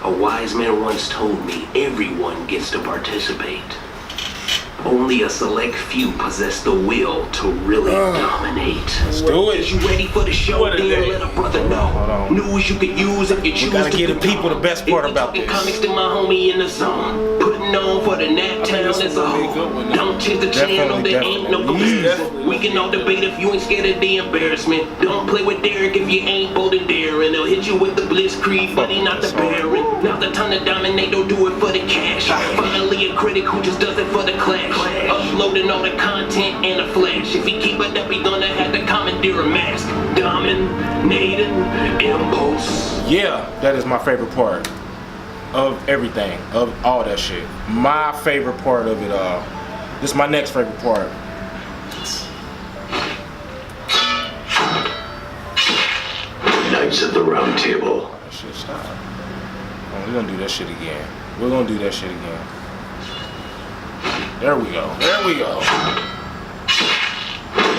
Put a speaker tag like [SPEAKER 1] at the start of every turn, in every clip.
[SPEAKER 1] A wise man once told me everyone gets to participate. Only a select few possess the will to really dominate.
[SPEAKER 2] Let's do it.
[SPEAKER 1] Is you ready for the show? Then let a brother know. News you can use if you choose.
[SPEAKER 2] We gotta give the people the best part about this.
[SPEAKER 1] Comics to my homie in the zone. Putting on for the nap town as a whole. Don't change the channel, there ain't no comparison. We can all debate if you ain't scared of the embarrassment. Don't play with Derek if you ain't bold and daring. They'll hit you with the blitzkrieg, buddy, not the Baron. Now the time to dominate, don't do it for the cash. Finally a critic who just does it for the clash. Uploading all the content and a flash. If he keep it up, he gonna have to commandeer a mask. Dominating Impulse.
[SPEAKER 2] Yeah, that is my favorite part of everything, of all that shit. My favorite part of it all. This is my next favorite part.
[SPEAKER 1] Knights at the Round Table.
[SPEAKER 2] That shit stop. Oh, we're gonna do that shit again. We're gonna do that shit again. There we go. There we go.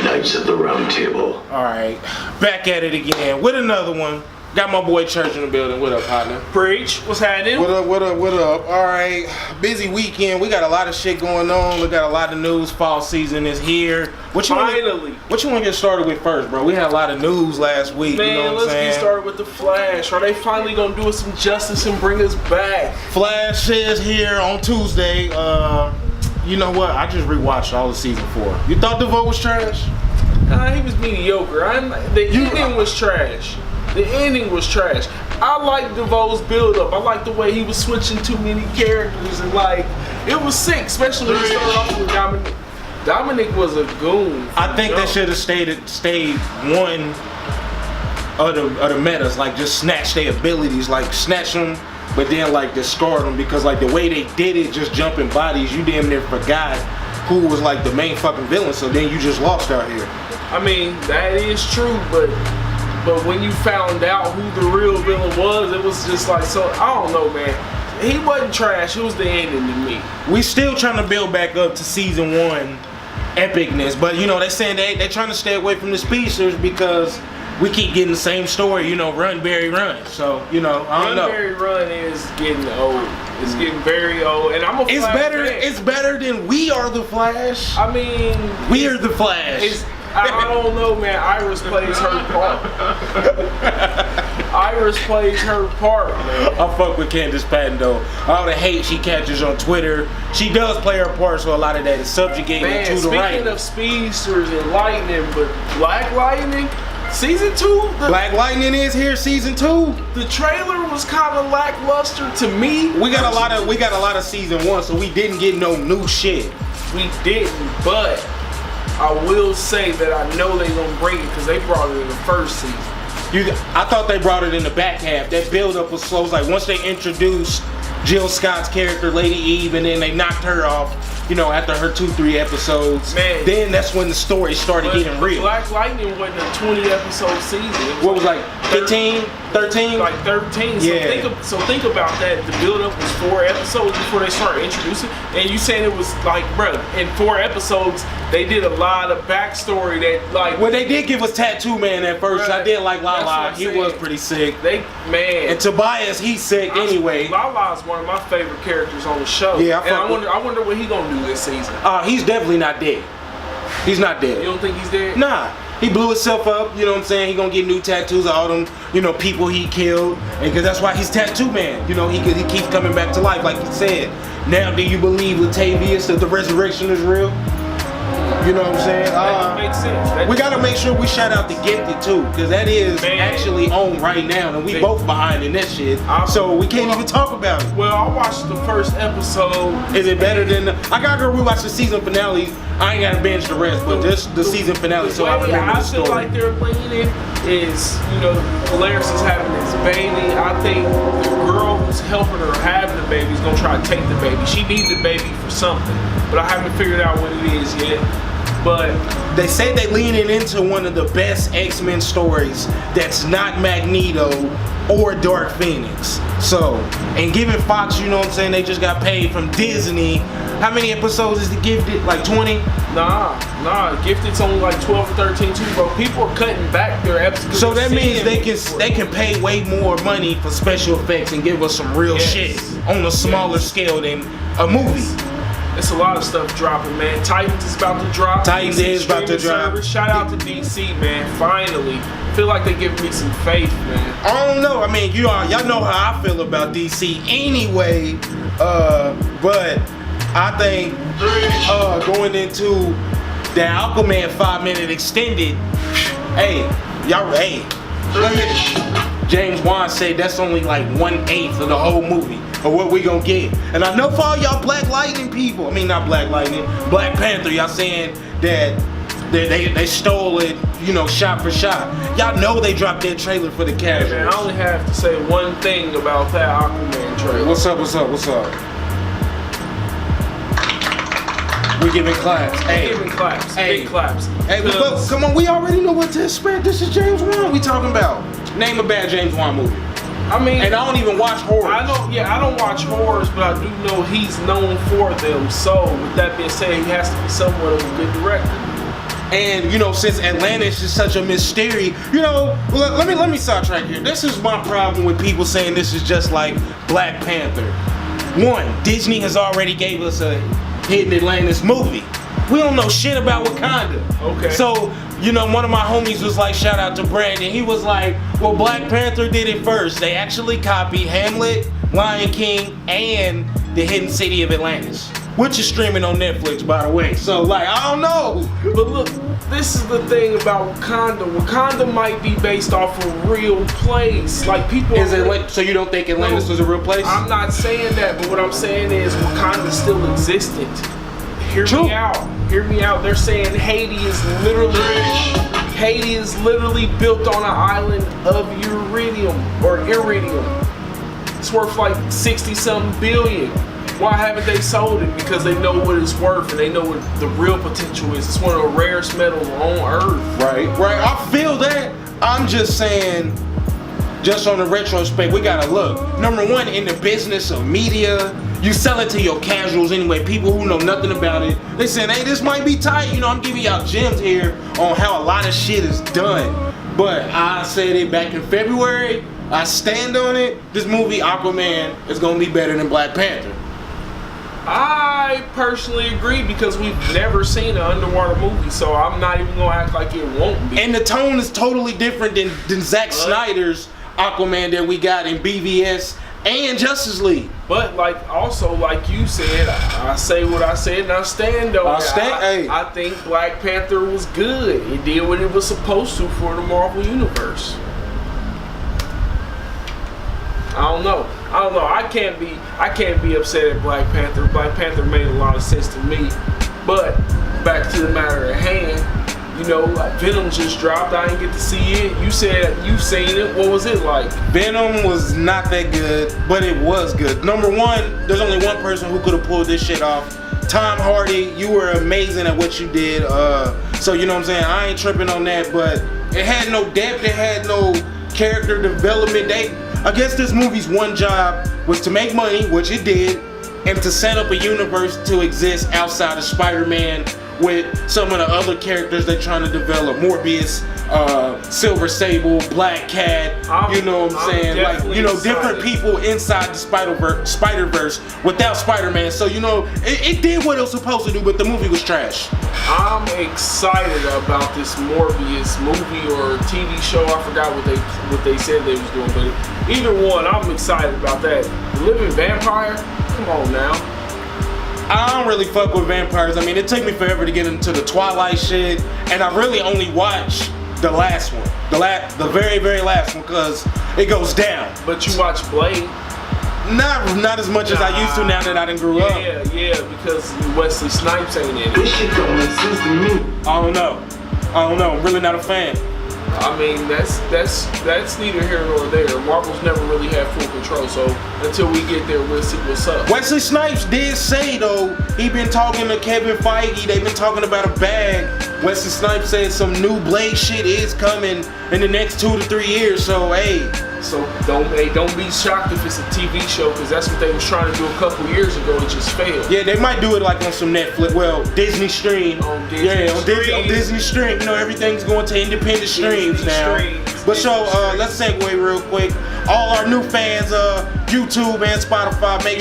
[SPEAKER 1] Knights at the Round Table.
[SPEAKER 2] Alright, back at it again with another one. Got my boy Church in the building. What up, partner?
[SPEAKER 3] Preach. What's happening?
[SPEAKER 2] What up, what up, what up? Alright, busy weekend. We got a lot of shit going on. We got a lot of news. Fall season is here. What you
[SPEAKER 3] Finally.
[SPEAKER 2] What you want to get started with first, bro? We had a lot of news last week.
[SPEAKER 3] Man,
[SPEAKER 2] you know what
[SPEAKER 3] let's
[SPEAKER 2] I'm saying?
[SPEAKER 3] get started with the Flash. Are they finally gonna do us some justice and bring us back?
[SPEAKER 2] Flash is here on Tuesday. You know what? I just rewatched all of season 4. You thought the vote was trash?
[SPEAKER 3] He was mediocre. The ending was trash. The ending was trash. I like DeVoe's build up. I like the way he was switching too many characters and like it was sick, especially when he started off with Dominic. Dominic was a goon.
[SPEAKER 2] I think they should have stayed one of the metas, like just snatch their abilities, like snatch them, but then like discard them because like the way they did it, just jumping bodies, you damn near forgot who was like the main fucking villain. So then you just lost out here.
[SPEAKER 3] I mean that is true, but when you found out who the real villain was, it was just like, so I don't know, man. He wasn't trash. It was the ending to me.
[SPEAKER 2] We still trying to build back up to season 1 epicness, but you know they saying they trying to stay away from the speedsters because we keep getting the same story. You know, run Barry run. So you know, I don't know.
[SPEAKER 3] Run Barry run is getting old. It's getting very old, and I'm a Flash fan.
[SPEAKER 2] It's better than We Are the Flash.
[SPEAKER 3] I mean,
[SPEAKER 2] We Are the Flash.
[SPEAKER 3] I don't know, man. Iris plays her part. Iris plays her part, man.
[SPEAKER 2] I fuck with Candace Patton though. All the hate she catches on Twitter, she does play her part, so a lot of that is subjugated to the right.
[SPEAKER 3] Speaking of speedsters and lightning, but Black Lightning, season 2.
[SPEAKER 2] Black Lightning is here, season 2.
[SPEAKER 3] The trailer was kind of lackluster to me.
[SPEAKER 2] We got a lot of season 1, so we didn't get no new shit.
[SPEAKER 3] We didn't, but I will say that I know they're gonna bring it because they brought it in the first season.
[SPEAKER 2] I thought they brought it in the back half. That build up was slow. It was like once they introduced Jill Scott's character, Lady Eve, and then they knocked her off, you know, after her 2-3 episodes. Man, then that's when the story started getting real.
[SPEAKER 3] Black Lightning wasn't a 20 episode season.
[SPEAKER 2] What was like 15, 13?
[SPEAKER 3] Like 13.
[SPEAKER 2] Yeah.
[SPEAKER 3] So think about that. The build up was 4 episodes before they started introducing. And you saying it was like, bro, in 4 episodes they did a lot of backstory that like.
[SPEAKER 2] Well, they did give us Tattoo Man at first. Bruh, I did like Lala. He was pretty sick. And Tobias, he's sick anyway.
[SPEAKER 3] Lala's one of my favorite characters on the show.
[SPEAKER 2] Yeah,
[SPEAKER 3] I wonder what he gonna do this season.
[SPEAKER 2] He's definitely not dead. He's not dead.
[SPEAKER 3] You don't think he's dead?
[SPEAKER 2] Nah. He blew himself up, you know what I'm saying? He gonna get new tattoos of all them, you know, people he killed. And cause that's why he's Tattoo Man. You know, he keeps coming back to life, like he said. Now, do you believe, Latavius, that the resurrection is real? You know what I'm saying?
[SPEAKER 3] That makes sense.
[SPEAKER 2] We gotta make sure we shout out the Gifted too, cause that is actually on right now, and we both behind in that shit. So we can't even talk about it.
[SPEAKER 3] Well, I watched the first episode.
[SPEAKER 2] Is it better than I gotta go rewatch the season finale. I ain't gotta binge the rest, but just the season finale, so I remember the story.
[SPEAKER 3] I feel like they're leaning is, you know, Polaris is having this baby. I think the girl who's helping her have the baby is gonna try to take the baby. She needs the baby for something, but I haven't figured out what it is yet. But
[SPEAKER 2] they say they leaning into one of the best X-Men stories that's not Magneto or Dark Phoenix. So, and given Fox, you know what I'm saying, they just got paid from Disney. How many episodes is the Gifted? Like 20?
[SPEAKER 3] Nah. Gifted's only like 12 or 13 too, bro. People are cutting back their episodes.
[SPEAKER 2] So that means they can pay way more money for special effects and give us some real shit on a smaller scale than a movie.
[SPEAKER 3] It's a lot of stuff dropping, man. Titans is about to drop.
[SPEAKER 2] Titans is about to drop.
[SPEAKER 3] Service. Shout out to DC, man. Finally. Feel like they give me some faith, man.
[SPEAKER 2] I don't know. I mean, y'all know how I feel about DC anyway. But I think going into the Aquaman 5-minute extended, James Wan said that's only like 1/8 of the whole movie of what we gonna get. And I know for all y'all Black Lightning people, I mean not Black Lightning, Black Panther, y'all saying that they stole it, shot for shot. Y'all know they dropped their trailer for the casuals.
[SPEAKER 3] Man, I only have to say one thing about that Aquaman trailer.
[SPEAKER 2] What's up? We giving claps.
[SPEAKER 3] Big claps.
[SPEAKER 2] Hey, but come on, we already know what to expect. This is James Wan we talking about. Name a bad James Wan movie.
[SPEAKER 3] I mean,
[SPEAKER 2] and I don't even watch horror.
[SPEAKER 3] I don't watch horrors, but I do know he's known for them. So, with that being said, he has to be somewhat of a good director.
[SPEAKER 2] And since Atlantis is such a mystery, let me sidetrack here. This is my problem with people saying this is just like Black Panther. One, Disney has already gave us a Hidden Atlantis movie. We don't know shit about Wakanda.
[SPEAKER 3] Okay.
[SPEAKER 2] So, one of my homies was like, shout out to Brandon. He was like, well, Black Panther did it first. They actually copied Hamlet, Lion King, and the Hidden City of Atlantis, which is streaming on Netflix, by the way. So, I don't know.
[SPEAKER 3] But look, this is the thing about Wakanda. Wakanda might be based off a real place. Like, people...
[SPEAKER 2] So you don't think Atlantis was a real place?
[SPEAKER 3] I'm not saying that, but what I'm saying is Wakanda still existed. Hear me out. They're saying Haiti is literally built on an island of iridium. It's worth like 60-something billion. Why haven't they sold it? Because they know what it's worth and they know what the real potential is. It's one of the rarest metals on Earth.
[SPEAKER 2] Right. I feel that. I'm just saying, just on the retrospect, we gotta look. Number one, in the business of media, you sell it to your casuals anyway, people who know nothing about it. They saying, hey, this might be tight. I'm giving y'all gems here on how a lot of shit is done. But I said it back in February. I stand on it. This movie, Aquaman, is gonna be better than Black Panther.
[SPEAKER 3] I personally agree because we've never seen an underwater movie, so I'm not even gonna act like it won't be.
[SPEAKER 2] And the tone is totally different than Zack Snyder's Aquaman that we got in BVS and Justice League.
[SPEAKER 3] But also like you said, I say what I said and I stand on it. I think Black Panther was good. It did what it was supposed to for the Marvel Universe. I don't know. I can't be upset at Black Panther. Black Panther made a lot of sense to me. But back to the matter at hand, Venom just dropped. I didn't get to see it. You said you seen it. What was it like?
[SPEAKER 2] Venom was not that good, but it was good. Number one, there's only one person who could have pulled this shit off. Tom Hardy, you were amazing at what you did. So you know what I'm saying? I ain't tripping on that, but it had no depth. It had no character development. I guess this movie's one job was to make money, which it did, and to set up a universe to exist outside of Spider-Man with some of the other characters they're trying to develop. Morbius, Silver Sable, Black Cat, you know what I'm saying? Different people inside the Spider-Verse without Spider-Man. So, it did what it was supposed to do, but the movie was trash.
[SPEAKER 3] I'm excited about this Morbius movie or TV show. I forgot what they said they was doing, but either one, I'm excited about that. The Living Vampire? Come on now.
[SPEAKER 2] I don't really fuck with vampires. I mean, it took me forever to get into the Twilight shit, and I really only watched the last one, the very, very last one, because it goes down.
[SPEAKER 3] But you watch Blade?
[SPEAKER 2] Not as much as I used to now that I done grew up.
[SPEAKER 3] Yeah, because Wesley Snipes ain't in it.
[SPEAKER 1] This shit don't make sense to me.
[SPEAKER 2] I don't know. I'm really not a fan.
[SPEAKER 3] I mean, that's neither here nor there. Marvel's never really had full control, so until we get there, we'll see what's up.
[SPEAKER 2] Wesley Snipes did say, though, he been talking to Kevin Feige. They've been talking about a bag. Wesley Snipes said some new Blade shit is coming in the next 2 to 3 years. So, hey,
[SPEAKER 3] So don't be shocked if it's a TV show, because that's what they was trying to do a couple years ago. It just failed.
[SPEAKER 2] Yeah, they might do it like on some Netflix. Well, Disney Stream.
[SPEAKER 3] On Disney
[SPEAKER 2] on Disney Stream. You know, everything's going to independent streams now. But so let's segue real quick. All our new fans, YouTube and Spotify, make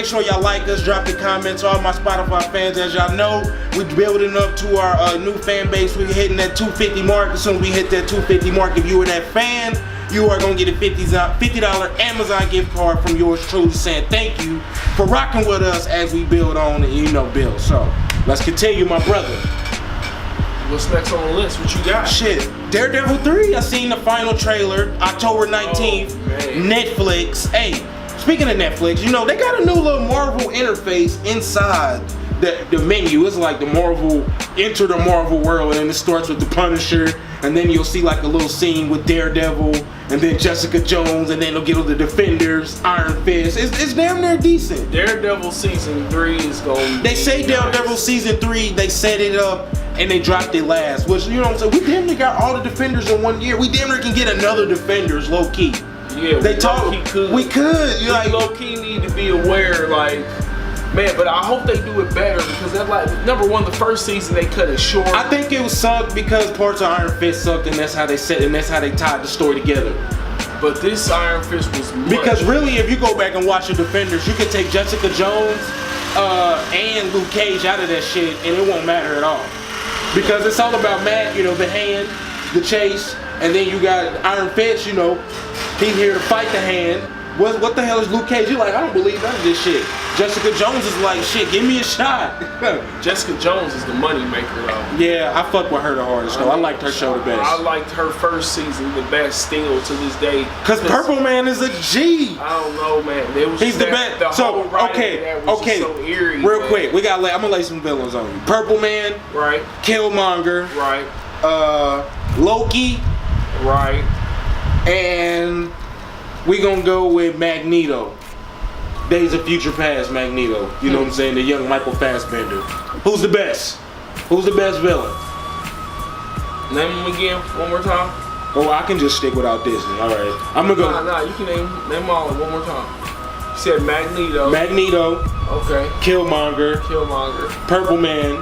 [SPEAKER 2] sure y'all like us, drop the comments. All my Spotify fans, as y'all know, we're building up to our new fan base. We're hitting that 250 mark. As soon as we hit that 250 mark, if you were that fan, you are gonna get a $50 Amazon gift card from yours truly, saying thank you for rocking with us as we build on and build. So let's continue, my brother.
[SPEAKER 3] What's next on the list? What you got?
[SPEAKER 2] Shit, Daredevil 3. I seen the final trailer, October 19th, Netflix. Hey, speaking of Netflix, they got a new little Marvel interface inside the menu. It's like the Marvel, enter the Marvel world, and then it starts with the Punisher, and then you'll see like a little scene with Daredevil, and then Jessica Jones, and then they'll get all the Defenders, Iron Fist. It's damn near decent.
[SPEAKER 3] Daredevil season 3 is going.
[SPEAKER 2] They say Daredevil season 3. They set it up and they dropped it last. Which what I'm saying. We damn near got all the Defenders in 1 year. We damn near can get another Defenders low key.
[SPEAKER 3] Yeah,
[SPEAKER 2] they talk. We could. You like
[SPEAKER 3] low key need to be aware, like. Man, but I hope they do it better, because that, like, number one, the first season they cut it short.
[SPEAKER 2] I think it was sucked because parts of Iron Fist sucked, and that's how they set, and that's how they tied the story together.
[SPEAKER 3] But this Iron Fist was
[SPEAKER 2] because really, if you go back and watch the Defenders, you can take Jessica Jones and Luke Cage out of that shit, and it won't matter at all. Because it's all about Matt, the hand, the chase, and then you got Iron Fist, he's here to fight the hand. What the hell is Luke Cage? You're like, I don't believe none of this shit. Jessica Jones is like, shit, give me a shot.
[SPEAKER 3] Jessica Jones is the money maker, though.
[SPEAKER 2] Yeah, I fuck with her the hardest, though. I liked her show the best.
[SPEAKER 3] I liked her first season the best still to this day.
[SPEAKER 2] Because Purple Man is a G.
[SPEAKER 3] I don't know, man.
[SPEAKER 2] He's the best. So, okay.
[SPEAKER 3] So eerie,
[SPEAKER 2] real quick, I'm gonna lay some villains on you. Purple Man.
[SPEAKER 3] Right.
[SPEAKER 2] Killmonger.
[SPEAKER 3] Right.
[SPEAKER 2] Loki.
[SPEAKER 3] Right.
[SPEAKER 2] And we gonna go with Magneto. Days of Future Past Magneto. You know what I'm saying? The young Michael Fassbender. Who's the best? Who's the best villain?
[SPEAKER 3] Name him again one more time.
[SPEAKER 2] Oh, I can just stick without Disney. All right. I'm gonna go.
[SPEAKER 3] Nah, you can name them all one more time. You said Magneto. Okay.
[SPEAKER 2] Killmonger. Purple Man.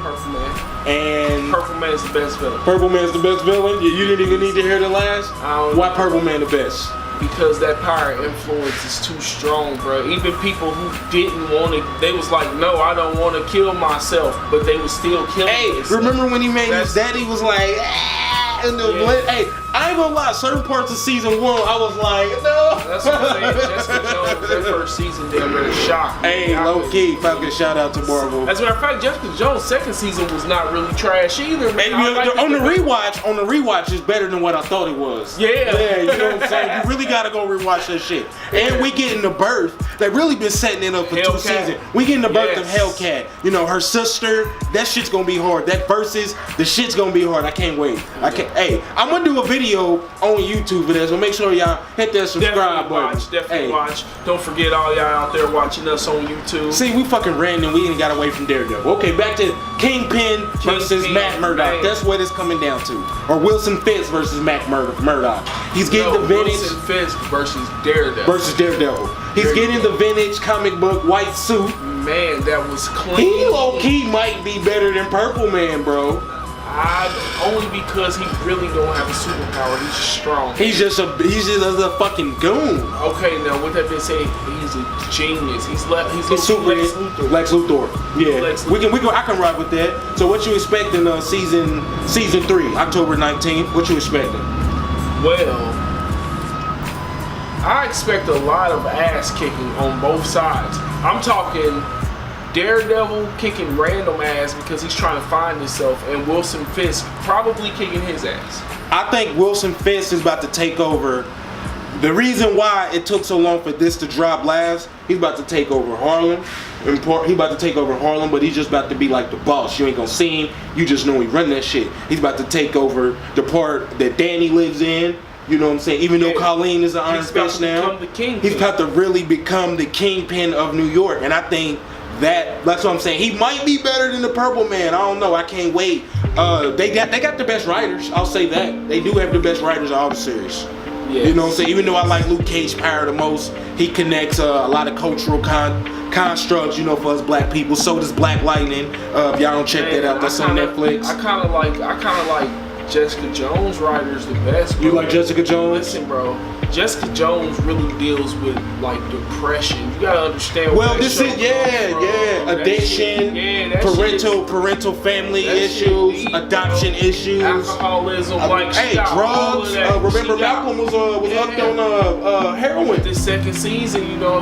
[SPEAKER 2] And
[SPEAKER 3] Purple Man's the best villain.
[SPEAKER 2] Purple Man's the best villain? You didn't even need to hear the last? Why Purple Man the best?
[SPEAKER 3] Because that power influence is too strong, bro. Even people who didn't want to, they was like, no, I don't want to kill myself, but they was still killing.
[SPEAKER 2] Hey, remember when he made his daddy was like, in the hey, I ain't gonna lie, certain parts of season 1, I was like, no.
[SPEAKER 3] That's what I'm saying. Jessica Jones, that first season, they were shocked.
[SPEAKER 2] Hey, low key, fucking shout out to Marvel.
[SPEAKER 3] As a matter of fact, Jessica Jones' second season was not really trash either, man.
[SPEAKER 2] On the rewatch, it's better than what I thought it was.
[SPEAKER 3] Yeah,
[SPEAKER 2] you know what I'm saying? You really gotta go rewatch that shit. And we getting the birth. They really been setting it up for 2 seasons. We getting the birth of Hellcat. Her sister. That shit's gonna be hard. That versus the shit's gonna be hard. I can't wait. Hey, I'm gonna do a video on YouTube for this, so make sure y'all hit that subscribe button.
[SPEAKER 3] Definitely watch. Don't forget all y'all out there watching us on YouTube.
[SPEAKER 2] See, we fucking ran and we ain't got away from Daredevil. Okay, back to Kingpin versus Matt Murdock. That's what it's coming down to. Or Wilson Fisk versus Matt Murdock. He's getting the vintage.
[SPEAKER 3] Wilson Fisk versus Daredevil.
[SPEAKER 2] He's getting the vintage comic book white suit.
[SPEAKER 3] Man, that was clean.
[SPEAKER 2] He low key might be better than Purple Man, bro.
[SPEAKER 3] Only because he really don't have a superpower. He's strong.
[SPEAKER 2] He's just a fucking goon.
[SPEAKER 3] Okay, now with that being said, he's a genius. He's
[SPEAKER 2] super Lex Luthor. Yeah,
[SPEAKER 3] Lex Luthor.
[SPEAKER 2] we can. I can ride with that. So what you expecting season 3, October 19th? What you expecting?
[SPEAKER 3] Well, I expect a lot of ass kicking on both sides. I'm talking Daredevil kicking random ass because he's trying to find himself, and Wilson Fisk probably kicking his ass.
[SPEAKER 2] I think Wilson Fisk is about to take over. The reason why it took so long for this to drop last, he's about to take over Harlem. He's about to take over Harlem, but he's just about to be like the boss. You ain't gonna see him. You just know he run that shit. He's about to take over the part that Danny lives in. You know what I'm saying? Even though Colleen is an Iron Fist now, he's about to really become the kingpin of New York. And I think that's what I'm saying. He might be better than the Purple Man. I don't know. I can't wait. They got the best writers. I'll say that. They do have the best writers of all the series.
[SPEAKER 3] Yes.
[SPEAKER 2] You know what I'm saying? Even though I like Luke Cage power the most, he connects a lot of cultural constructs, you know, for us black people. So does Black Lightning. If y'all don't check that out, that's on Netflix.
[SPEAKER 3] I kind of like Jessica Jones writers the best. Bro.
[SPEAKER 2] You like Jessica Jones?
[SPEAKER 3] Listen, bro. Jessica Jones really deals with like depression. You gotta understand.
[SPEAKER 2] Well, this is addiction, parental family issues, adoption issues,
[SPEAKER 3] alcoholism,
[SPEAKER 2] drugs. Remember Malcolm was hooked on heroin.
[SPEAKER 3] This second season, you know,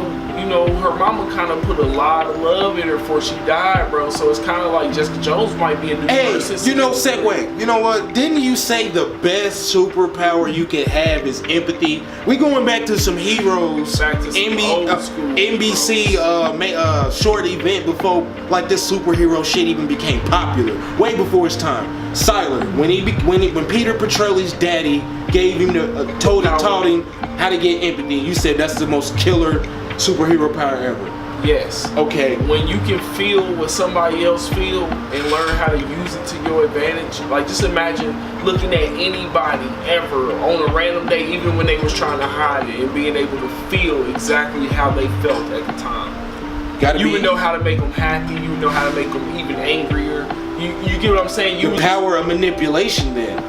[SPEAKER 3] her mama kind of put a lot of love in her before she died, bro. So it's kind of like Jessica Jones might be a new person.
[SPEAKER 2] You know, segue. You know what? Didn't you say the best superpower you can have is empathy? We going back to some heroes.
[SPEAKER 3] Back to some old school,
[SPEAKER 2] NBC short event before like this superhero shit even became popular. Way before its time. Siler, when Peter Petrelli's daddy gave him taught him how to get empathy. You said that's the most killer superhero power ever.
[SPEAKER 3] Yes.
[SPEAKER 2] Okay.
[SPEAKER 3] When you can feel what somebody else feel and learn how to use it to your advantage. Like, just imagine looking at anybody ever on a random day, even when they was trying to hide it, and being able to feel exactly how they felt at the time. You would know how to make them happy. You would know how to make them even angrier. You get what I'm saying?
[SPEAKER 2] The power of manipulation then.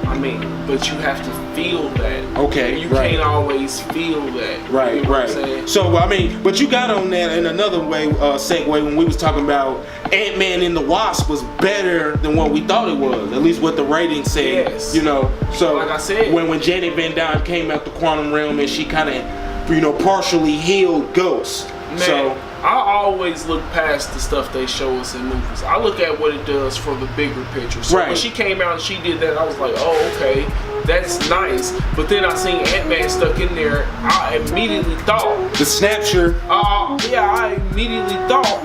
[SPEAKER 3] I mean, but you have to feel that.
[SPEAKER 2] Okay,
[SPEAKER 3] you can't always feel that.
[SPEAKER 2] Right,
[SPEAKER 3] you know
[SPEAKER 2] right. So I mean, but you got on that in another way, segue when we was talking about AntMan and the Wasp was better than what we thought it was. At least what the ratings said.
[SPEAKER 3] Yes.
[SPEAKER 2] You know. So
[SPEAKER 3] like I said,
[SPEAKER 2] when Janet Van Dyne came out the quantum realm and she kind of, partially healed Ghost.
[SPEAKER 3] Man,
[SPEAKER 2] so
[SPEAKER 3] I always look past the stuff they show us in movies. I look at what it does for the bigger picture. So when she came out and she did that, I was like, oh, okay, that's nice. But then I seen Ant-Man stuck in there. I immediately thought
[SPEAKER 2] the Snapshot.
[SPEAKER 3] I immediately thought,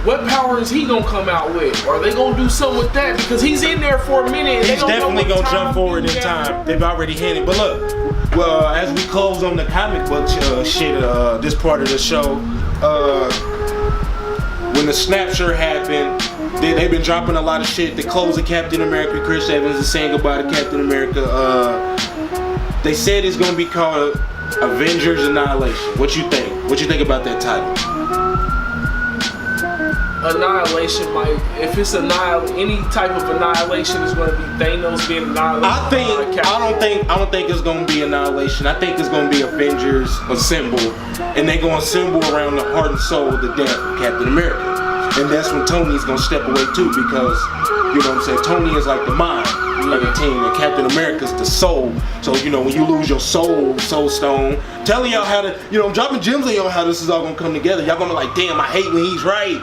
[SPEAKER 3] what power is he gonna come out with? Are they gonna do something with that? Because he's in there for a minute.
[SPEAKER 2] He's definitely gonna jump forward in time. They've already hit it. But look, well, as we close on the comic book shit, this part of the show, when the Snapshot happened, they've been dropping a lot of shit. The close of Captain America, Chris Evans is saying goodbye to Captain America. They said it's gonna be called Avengers Annihilation. What you think? What you think about that title?
[SPEAKER 3] Annihilation might, if it's any type of annihilation is going to be Thanos being annihilated.
[SPEAKER 2] I don't think it's going to be Annihilation. I think it's going to be Avengers Assemble, and they're going to assemble around the heart and soul of the death of Captain America. And that's when Tony's going to step away too, because you know what I'm saying, Tony is like the mind of the team, and Captain America's the soul. So when you lose your soul stone, telling y'all how to, I'm dropping gems on y'all how this is all gonna come together. Y'all gonna be like, damn, I hate when he's right,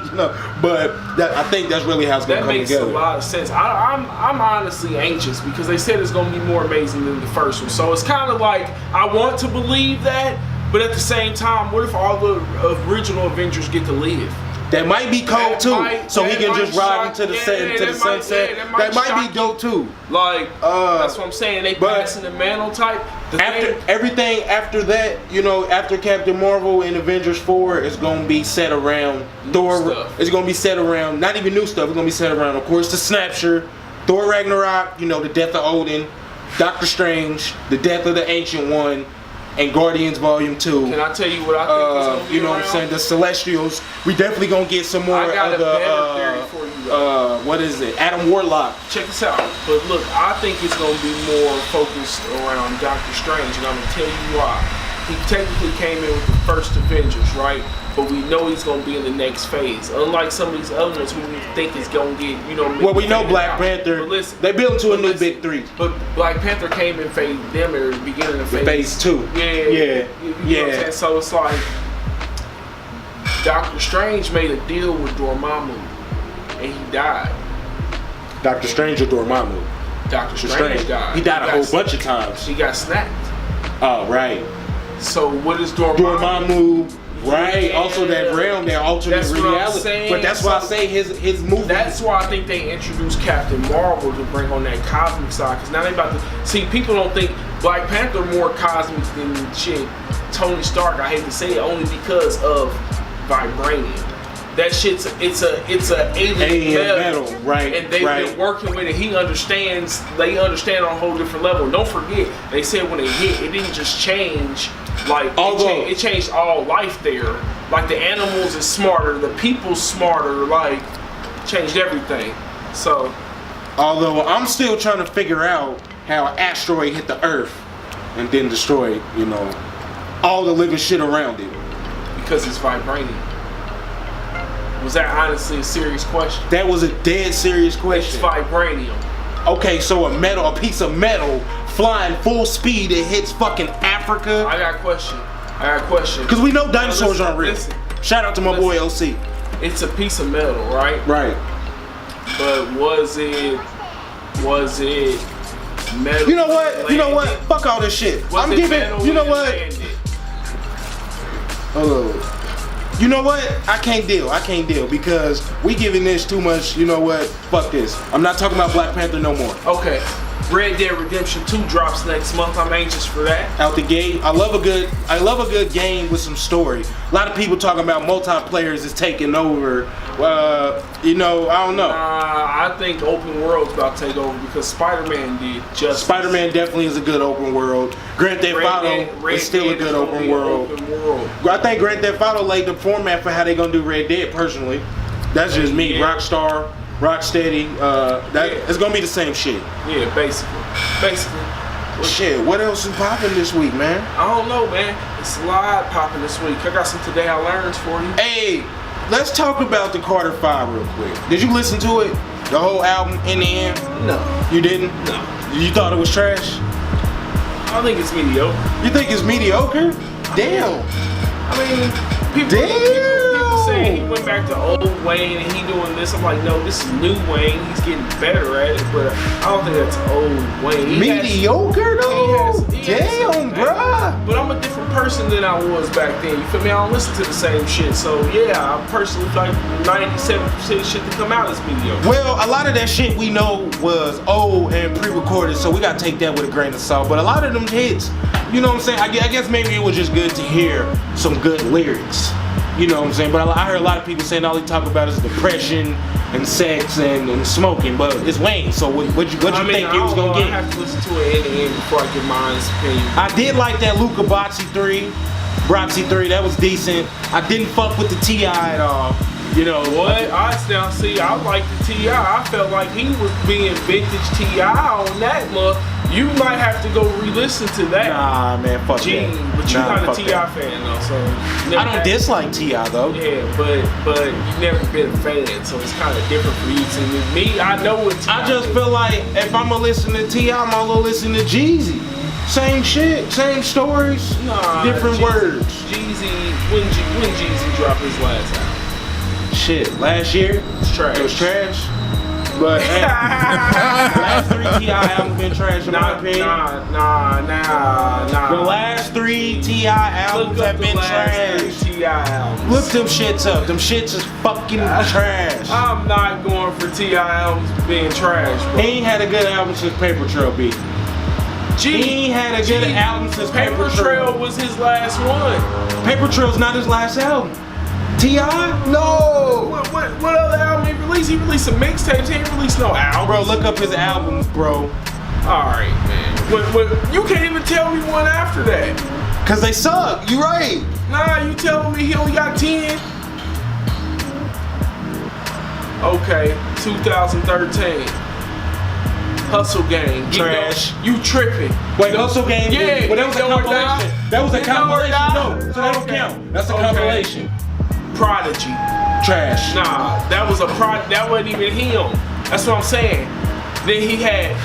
[SPEAKER 2] But I think that's really how it's gonna come together.
[SPEAKER 3] That makes a lot of sense. I'm honestly anxious because they said it's gonna be more amazing than the first one. So it's kind of like I want to believe that, but at the same time, what if all the original Avengers get to live?
[SPEAKER 2] That might be cold too, so he can just ride into the sunset. That might be dope too.
[SPEAKER 3] Like that's what I'm saying. They passing the mantle type.
[SPEAKER 2] Everything after that, after Captain Marvel and Avengers 4 is gonna be set around Thor. It's gonna be set around not even new stuff. It's gonna be set around, of course, the Snapshot, Thor Ragnarok. The death of Odin, Doctor Strange, the death of the Ancient One, and Guardians Volume 2.
[SPEAKER 3] Can I tell you what I think is gonna be
[SPEAKER 2] what I'm saying? The Celestials. We definitely gonna get some more
[SPEAKER 3] I got
[SPEAKER 2] of
[SPEAKER 3] a better theory for you though.
[SPEAKER 2] What is it? Adam Warlock.
[SPEAKER 3] Check this out. But look, I think it's gonna be more focused around Doctor Strange, and I'm gonna tell you why. He technically came in with the first Avengers, right? But we know he's gonna be in the next phase. Unlike some of these other ones who we think is gonna get,
[SPEAKER 2] Well, we know Black Panther. They built into a new big three.
[SPEAKER 3] But Black Panther came in phase them at the beginning of
[SPEAKER 2] phase 2.
[SPEAKER 3] Yeah. You know what I'm saying? So it's like Doctor Strange made a deal with Dormammu, and he died.
[SPEAKER 2] Doctor Strange or Dormammu?
[SPEAKER 3] Doctor Strange died.
[SPEAKER 2] He died a whole bunch of times.
[SPEAKER 3] He got snapped.
[SPEAKER 2] Oh, right.
[SPEAKER 3] So what is Dormammu?
[SPEAKER 2] Right. Also that realm, that alternate reality. But that's why I say his movie.
[SPEAKER 3] That's why I think they introduced Captain Marvel to bring on that cosmic side. Because now they about to see, people don't think Black Panther more cosmic than shit. Tony Stark, I hate to say it, only because of vibranium. that shit's it's a alien metal,
[SPEAKER 2] right?
[SPEAKER 3] And they've been working with it. They understand on a whole different level. Don't forget, they said when it hit, it didn't just change. Like it changed all life there. Like the animals is smarter, the people's smarter. Like changed everything. So,
[SPEAKER 2] although I'm still trying to figure out how an asteroid hit the Earth and then destroyed, you know, all the living shit around it.
[SPEAKER 3] Because it's vibranium. Was that honestly a serious question?
[SPEAKER 2] That was a dead serious question.
[SPEAKER 3] It's vibranium.
[SPEAKER 2] Okay, so a piece of metal flying full speed, it hits fucking Africa.
[SPEAKER 3] I got a question.
[SPEAKER 2] Because we know dinosaurs aren't real. Shout out to my boy LC.
[SPEAKER 3] It's a piece of metal, right?
[SPEAKER 2] Right.
[SPEAKER 3] But was it metal?
[SPEAKER 2] You know what? Fuck all this shit. I'm giving. You know what? You know what? I can't deal because we giving this too much. You know what? Fuck this. I'm not talking about Black Panther no more.
[SPEAKER 3] Okay. Red Dead Redemption 2 drops next month. I'm anxious for that.
[SPEAKER 2] Out the gate. I love a good game with some story. A lot of people talking about multiplayers is taking over. You know, I don't know.
[SPEAKER 3] I think open world's about to take over because Spider-Man did just.
[SPEAKER 2] Spider-Man definitely is a good open world. Grand Theft Auto is still a good open world. I think Grand Theft Auto laid the format for how they gonna do Red Dead. Personally, that's just me.
[SPEAKER 3] Yeah.
[SPEAKER 2] Rockstar, Rocksteady. It's gonna be the same shit.
[SPEAKER 3] Yeah, basically.
[SPEAKER 2] Shit, what else is popping this week, man?
[SPEAKER 3] I don't know, man. It's a lot popping this week. I got some Today I Learns for you.
[SPEAKER 2] Hey, let's talk about the Carter 5 real quick. Did you listen to it? The whole album in the end?
[SPEAKER 3] No.
[SPEAKER 2] You didn't?
[SPEAKER 3] No.
[SPEAKER 2] You thought it was trash?
[SPEAKER 3] I think it's mediocre.
[SPEAKER 2] You think it's mediocre? Damn.
[SPEAKER 3] I mean, people saying he went back to old Wayne and he doing this. I'm like, no, this is new Wayne. He's getting better at it, but I don't think that's old Wayne.
[SPEAKER 2] Mediocre though? Damn, bruh.
[SPEAKER 3] But I'm a different person than I was back then. You feel me? I don't listen to the same shit. So yeah, I personally feel like 97% of shit that come out is mediocre.
[SPEAKER 2] Well, a lot of that shit we know was old and pre-recorded, so we gotta take that with a grain of salt. But a lot of them hits, you know what I'm saying? I guess maybe it was just good to hear some good lyrics. You know what I'm saying? But I heard a lot of people saying all he talk about is depression and sex and smoking. But it's Wayne, so what you think he was gonna get?
[SPEAKER 3] I have to listen to it in the end before I get my opinion.
[SPEAKER 2] I did like that Luca Brasi 3, that was decent. I didn't fuck with the T.I. at all. You know
[SPEAKER 3] what? I like the T.I. I felt like he was being vintage T.I. on that month. You might have to go re-listen to that.
[SPEAKER 2] Nah, man, fuck that.
[SPEAKER 3] But you're not a T.I. fan though, so
[SPEAKER 2] I don't dislike T.I. though.
[SPEAKER 3] Yeah, but you've never been a fan, so it's kind of different for you. To me, I know what T.I.
[SPEAKER 2] I just feel like if I'm gonna listen to T.I., I'm gonna listen to Jeezy. Same shit, same stories, different words.
[SPEAKER 3] Jeezy, when Jeezy dropped his last album?
[SPEAKER 2] Shit, last year?
[SPEAKER 3] It was trash.
[SPEAKER 2] But hey, last 3 T.I. albums been trash in my opinion.
[SPEAKER 3] Nah.
[SPEAKER 2] The last 3 T.I. albums have been trash. Look them shits up. Them shits is fucking trash.
[SPEAKER 3] I'm not going for T.I. albums being trash, bro.
[SPEAKER 2] He ain't had a good album since Paper Trail beat. He ain't had a good album since Paper Trail.
[SPEAKER 3] Was his last one.
[SPEAKER 2] Paper Trail's not his last album. T.I.? No!
[SPEAKER 3] What other album he released? He released some mixtapes. He ain't released no album.
[SPEAKER 2] Bro, look up his albums, bro.
[SPEAKER 3] Alright, man. You can't even tell me one after that.
[SPEAKER 2] Cause they suck. You right.
[SPEAKER 3] Nah, you telling me he only got 10? Okay, 2013. Hustle Gang.
[SPEAKER 2] Trash.
[SPEAKER 3] You tripping.
[SPEAKER 2] Wait, Hustle Gang?
[SPEAKER 3] Yeah.
[SPEAKER 2] Well, that was a compilation. That was a compilation. No, so that don't count. That's a compilation.
[SPEAKER 3] Prodigy.
[SPEAKER 2] Trash.
[SPEAKER 3] Nah, that wasn't even him. That's what I'm saying. Then he had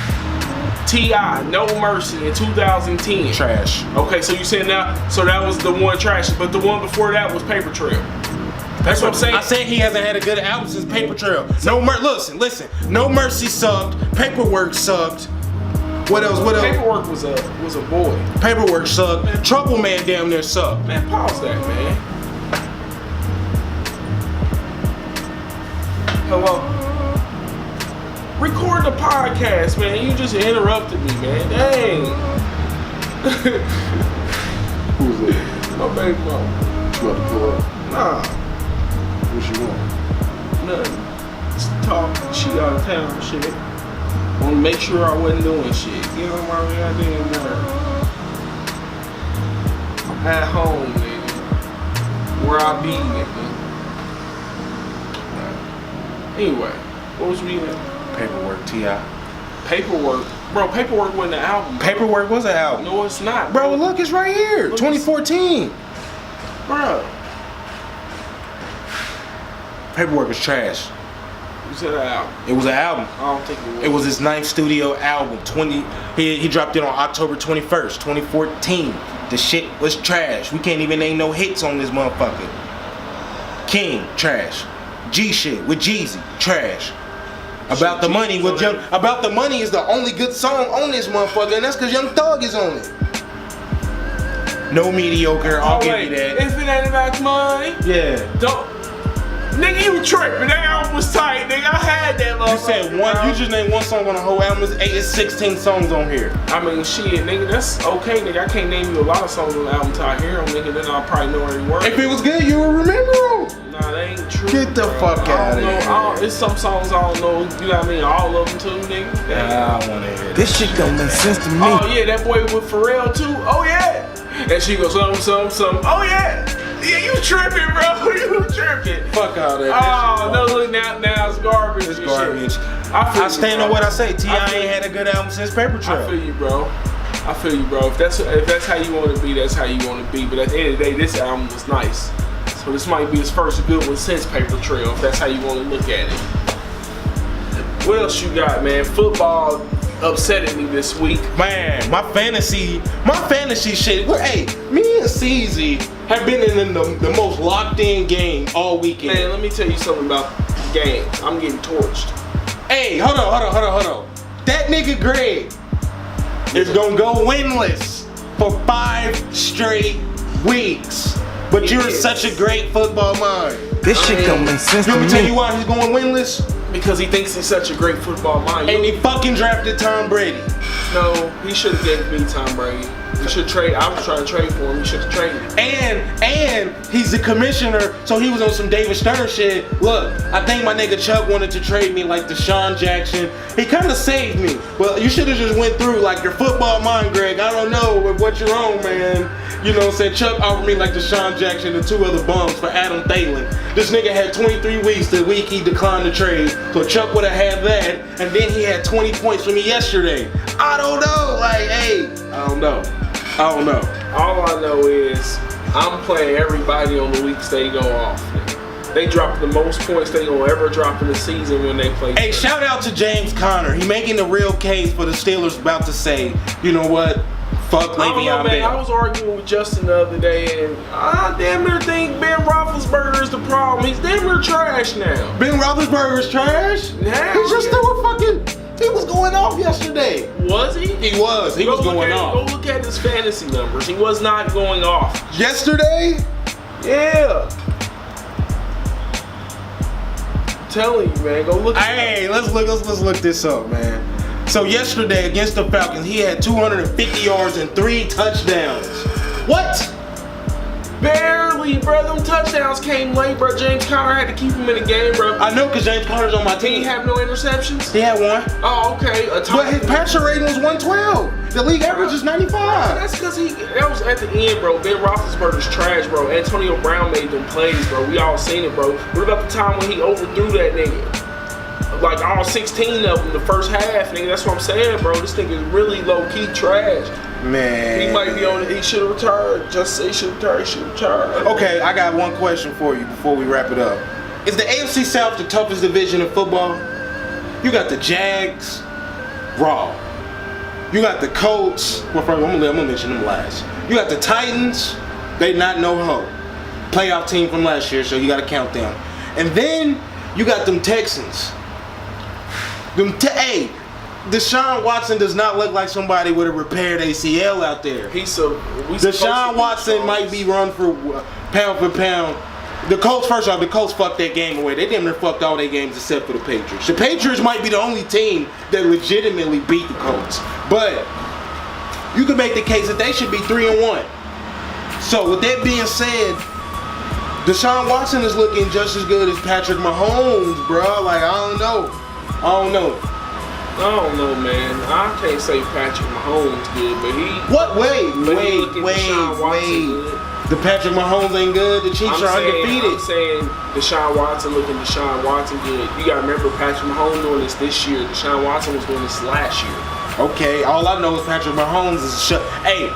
[SPEAKER 3] T.I. No Mercy in 2010.
[SPEAKER 2] Trash.
[SPEAKER 3] Okay, so you saying now, so that was the one trash, but the one before that was Paper Trail. That's what I'm saying.
[SPEAKER 2] I said he hasn't had a good album since Paper Trail. Listen. No Mercy sucked. Paperwork sucked. What else?
[SPEAKER 3] Paperwork was a boy.
[SPEAKER 2] Paperwork sucked. Man. Trouble Man damn near sucked.
[SPEAKER 3] Man, pause that, man. Hello? Record the podcast, man. You just interrupted me, man. Dang.
[SPEAKER 2] Who's that?
[SPEAKER 3] My baby mama.
[SPEAKER 2] You about to pull up?
[SPEAKER 3] Nah.
[SPEAKER 2] What you want?
[SPEAKER 3] Nothing. Just talk shit out of town and shit. Wanna make sure I wasn't doing shit. You know what I mean? I didn't work. At home, nigga. Where I be, nigga. Anyway, what was we in?
[SPEAKER 2] Paperwork, T.I.
[SPEAKER 3] Paperwork. Bro, Paperwork wasn't an album. Bro.
[SPEAKER 2] Paperwork was an album.
[SPEAKER 3] No, it's not.
[SPEAKER 2] Bro, look, it's right here.
[SPEAKER 3] Look,
[SPEAKER 2] 2014.
[SPEAKER 3] Bro.
[SPEAKER 2] Paperwork was trash.
[SPEAKER 3] You said an album.
[SPEAKER 2] It was an album.
[SPEAKER 3] I don't think it was.
[SPEAKER 2] It was his 9th studio album. He dropped it on October 21st, 2014. The shit was trash. We can't even name no hits on this motherfucker. King, trash. G shit with Jeezy, trash. About the Money with Young. About the Money is the only good song on this motherfucker, and that's because Young Thug is on it. No mediocre, I'll give you that.
[SPEAKER 3] If it ain't about money,
[SPEAKER 2] Yeah.
[SPEAKER 3] don't. Nigga, you tripping. That album was tight, nigga. I had that motherfucker.
[SPEAKER 2] You said one, you just named one song on the whole album. It's 16 songs on here.
[SPEAKER 3] I mean, shit, nigga, that's okay, nigga. I can't name you a lot of songs on the album till I hear them, nigga. Then I'll probably know every word.
[SPEAKER 2] If it was good, you would remember them.
[SPEAKER 3] Nah, that ain't true.
[SPEAKER 2] Get the
[SPEAKER 3] bro.
[SPEAKER 2] fuck out of here.
[SPEAKER 3] It's some songs I don't know, you know what I mean? All of them too, nigga.
[SPEAKER 2] I don't want to hear that.
[SPEAKER 4] This shit don't make sense to me.
[SPEAKER 3] Oh, yeah, that boy with Pharrell too. Oh, yeah. And she goes, some. Oh, yeah. Yeah, you tripping, bro. You tripping.
[SPEAKER 2] Fuck all that.
[SPEAKER 3] Oh, no, look, now it's garbage.
[SPEAKER 2] It's
[SPEAKER 3] and
[SPEAKER 2] garbage.
[SPEAKER 3] Shit.
[SPEAKER 2] I stand on what I say. T.I.
[SPEAKER 3] I feel
[SPEAKER 2] ain't had a good album since Paper Trail.
[SPEAKER 3] I feel you, bro. If that's how you want to be, that's how you want to be. But at the end of the day, this album was nice. So this might be his first good one since Paper Trail, if that's how you want to look at it. What else you got, man? Football upsetting me this week.
[SPEAKER 2] Man, my fantasy shit. Hey, me and CZ have been in the most locked in game all weekend.
[SPEAKER 3] Man, let me tell you something about the game. I'm getting torched.
[SPEAKER 2] Hey, hold on. That nigga Greg is gonna go winless for 5 straight weeks. But you're such a great football mind.
[SPEAKER 4] This shit don't make sense to
[SPEAKER 2] Let
[SPEAKER 4] me.
[SPEAKER 2] me tell you why he's going winless.
[SPEAKER 3] Because he thinks he's such a great football mind.
[SPEAKER 2] And he fucking drafted Tom Brady.
[SPEAKER 3] No, he should have gave me Tom Brady. He should trade. I was trying to trade for him. He should have traded.
[SPEAKER 2] And he's the commissioner, so he was on some David Stern shit. Look, I think my nigga Chuck wanted to trade me like Deshaun Jackson. He kind of saved me. Well, you should have just went through like your football mind, Greg. I don't know what you're on, man. You know what I'm saying? Chuck offered me like Deshaun Jackson and 2 other bums for Adam Thielen. This nigga had 23 weeks the week he declined the trade. So Chuck would have had that, and then he had 20 points for me yesterday. I don't know. Like, hey, I don't know.
[SPEAKER 3] All I know is I'm playing everybody on the weeks they go off. They drop the most points they gonna ever drop in the season when they play.
[SPEAKER 2] Hey, shout out to James Conner. He making the real case for the Steelers about to say, you know what? Fuck
[SPEAKER 3] I don't know,
[SPEAKER 2] Le'Veon
[SPEAKER 3] man. I
[SPEAKER 2] Bell.
[SPEAKER 3] was arguing with Justin the other day, and I damn near think Ben Roethlisberger is the problem. He's damn near trash now.
[SPEAKER 2] Ben Roethlisberger's trash?
[SPEAKER 3] Now,
[SPEAKER 2] He's just still a fucking... He was going off yesterday.
[SPEAKER 3] Was he?
[SPEAKER 2] He was going off.
[SPEAKER 3] Go look at his fantasy numbers. He was not going off.
[SPEAKER 2] Yesterday?
[SPEAKER 3] Yeah. I'm telling you, man. Go look.
[SPEAKER 2] Hey, let's look this up, man. So yesterday against the Falcons, he had 250 yards and 3 touchdowns. What?
[SPEAKER 3] Barely, bro. Them touchdowns came late, bro. James Conner had to keep him in the game, bro.
[SPEAKER 2] I know because James Conner's on my
[SPEAKER 3] He
[SPEAKER 2] team.
[SPEAKER 3] didn't have no interceptions.
[SPEAKER 2] He had 1.
[SPEAKER 3] Oh, okay.
[SPEAKER 2] But his passer rating was 112. The league average is 95.
[SPEAKER 3] That's because that was at the end, bro. Ben Roethlisberger's trash, bro. Antonio Brown made them plays, bro. We all seen it, bro. What about the time when he overthrew that nigga? Like all 16 of them the first half, nigga. That's what I'm saying, bro. This nigga is really low-key trash.
[SPEAKER 2] Man.
[SPEAKER 3] He might be on it. He should have retired. Just say he should have retired.
[SPEAKER 2] Okay, I got one question for you before we wrap it up. Is the AFC South the toughest division in football? You got the Jags, raw. You got the Colts. Well, first, I'm gonna mention them last. You got the Titans. They not no hoe. Playoff team from last year, so you got to count them. And then you got them Texans. Hey, Deshaun Watson does not look like somebody with a repaired ACL out there. Deshaun Watson might be run for pound for pound. The Colts, first off, the Colts fucked that game away. They damn near fucked all their games except for the Patriots. The Patriots might be the only team that legitimately beat the Colts. But you can make the case that they should be 3-1. So with that being said, Deshaun Watson is looking just as good as Patrick Mahomes, bro. Like, I don't know.
[SPEAKER 3] I don't know, man. I can't say Patrick Mahomes good, but he.
[SPEAKER 2] What?
[SPEAKER 3] But he looking Deshaun Watson good.
[SPEAKER 2] The Patrick Mahomes ain't good. The Chiefs are undefeated.
[SPEAKER 3] I'm saying Deshaun Watson looking Deshaun Watson good. You gotta remember Patrick Mahomes doing this year. Deshaun Watson was doing this last year.
[SPEAKER 2] Okay, all I know is Patrick Mahomes is shut. Hey,